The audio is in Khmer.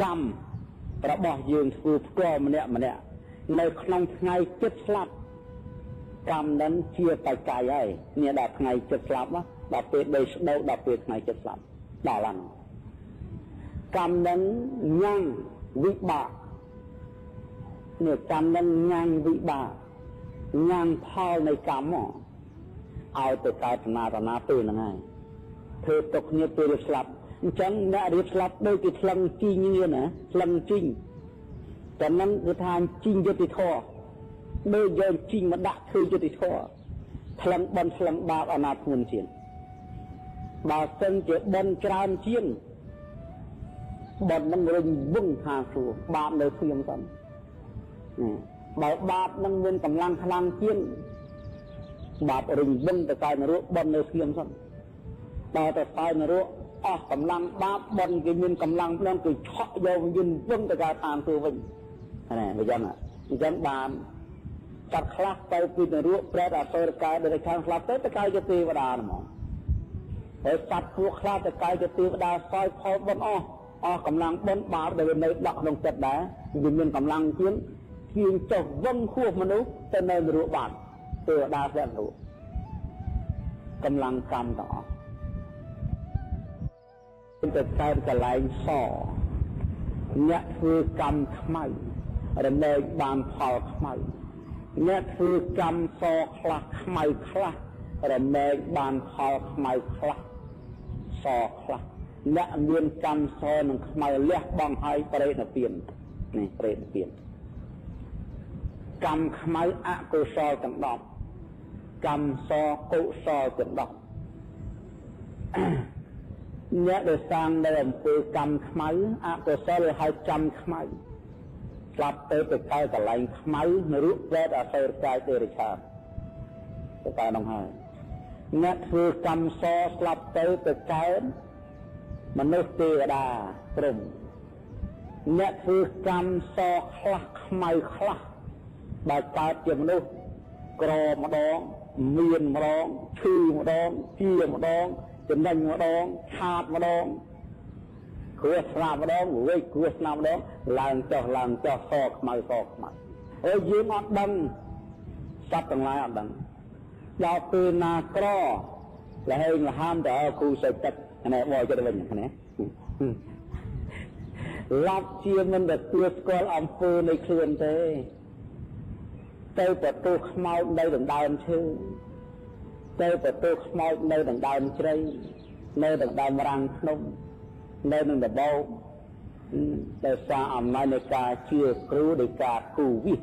កម្មរបស់យើងធ្វើផ្ទាល់ម្នាក់នៅក្នុងថ្ងៃចិត្តស្លាប់កម្មនឹងជាបច្ច័យហើយនេះដល់ថ្ងៃចិត្តស្លាប់ដល់ពេលដេកស្ដោដល់ពេលថ្ងៃចិត្តស្លាប់ដល់ហ្នឹងកម្មនឹងញ៉ាំងវិបាកនេះកម្មនឹងញ៉ាំងវិបាកញ៉ាំងផលនៃកម្មឲ្យទៅកើតដំណើរពេលហ្នឹងហើយធ្វើទុកគ្នាពេលស្លាប់អញ្ចឹងអ្នករៀបស្លាប់ដូចគេថ្លឹងជីងនេះណាថ្លឹងជីងតែនឹងគឺថាជីងយុត្តិធម៌ដូចយើងជីងមកដាក់ធ្វើយុត្តិធម៌ថ្លឹងបន់ថ្លឹងបាបអនាធធ្ងន់ជាងបើសិនជាបន់ច្រើនជាងបន់នឹងរុញវឹងខាងសួរបាបនៅស្ងៀមសិនបើបាបនឹងមានកម្លាំងខ្លាំងជាងបាបរុញវឹងទៅកើតនរកបន់នៅស្ងៀមសិនដល់ទៅកើតនរកអស់កម្លាំងបាបបន់គេមានកម្លាំងផ្លន់គេឆក់យកយន្តវឹងទៅកើតតាមសួរវិញណាបើយ៉ាងអញ្ចឹងបានកាត់ខ្លះទៅពីនរកប្រែតអសុរកាយដែលខាងខ្លះទៅកាយជាទេវតាហ្មងហើយសត្វពួកខ្លះទៅកាយជាទេវតាសោយផលបន់អស់កម្លាំងបន់បាបដែលនៅដាក់ក្នុងចិត្តដែរវាមានកម្លាំងជាងចុះវឹងខួបមនុស្សទៅនៅនរកបានទេវតាស្លាប់នរកកម្លាំងកម្មទាំងអស់ទៅកើតកន្លែងសអ្នកធ្វើកម្មខ្មៅរំលែកបានផលខ្មៅអ្នកធ្វើកម្មសខ្លះខ្មៅខ្លះរំលែកបានផលខ្មៅខ្លះសខ្លះអ្នកមានកម្មសនឹងខ្មៅលះបង់ឲ្យប្រេតនិព្វាននេះប្រេតនិព្វានកម្មខ្មៅអកុសលទាំង10កម្មសកុសលទាំង10អ្នកដែលសាងនៅអំពើកម្មខ្មៅអកុសលឲ្យចាំខ្មៅស្លាប់ទៅកើតកន្លែងខ្មៅនរកប្រែតអសុរកាយទេរិឆានទៅតែនោះហើយអ្នកធ្វើកម្មសស្លាប់ទៅកើតមនុស្សទេវតាព្រំអ្នកធ្វើកម្មសខ្លះខ្មៅខ្លះដែលកើតជាមនុស្សក្រម្ដងមានម្ដងឈឺម្ដងជាម្ដងចំណេញម្ដងឆាតម្ដងគ្រោះស្លាប់ម្ដងវិញគ្រោះស្លាប់ម្ដងឡើងចុះសខ្មៅហើយយើងអត់ដឹងសត្វទាំងឡាយអត់ដឹងដល់ពេលណាក្រលះលហាមទៅគ្រូសេចទឹកណែបោចិត្តវិញណាឡាប់ជាមិនទទួលស្គាល់អំពើនៃខ្លួនទេទៅទទួលខ្មោចនៅដណ្ដើមឈើទៅទទួលខ្មោចនៅដណ្ដើមជ្រៃនៅដណ្ដើមរាំងភ្នំនៅនឹងដបោដោយសារអំណាចនៃការជឿគ្រូដោយការគូវិស